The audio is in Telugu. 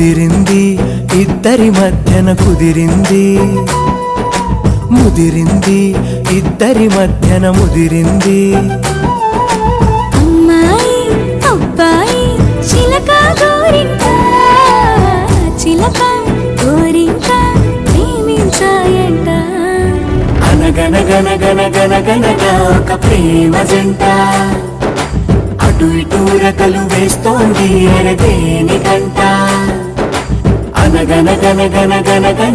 ముదిరింది ఇద్దరి మధ్యన కుదిరింది, ముదిరింది ఇద్దరి మధ్యన ముదిరింది. అమ్మాయి అబ్బాయి చిలక గోరింక, చిలక గోరింక ప్రేమించాయంట. అనగనగనగనగనగనగా ఒక ప్రేమ జంట, అటు ఇటు రెక్కలు వేస్తోంది అరదేని గంట. అనగనగనగనగనగన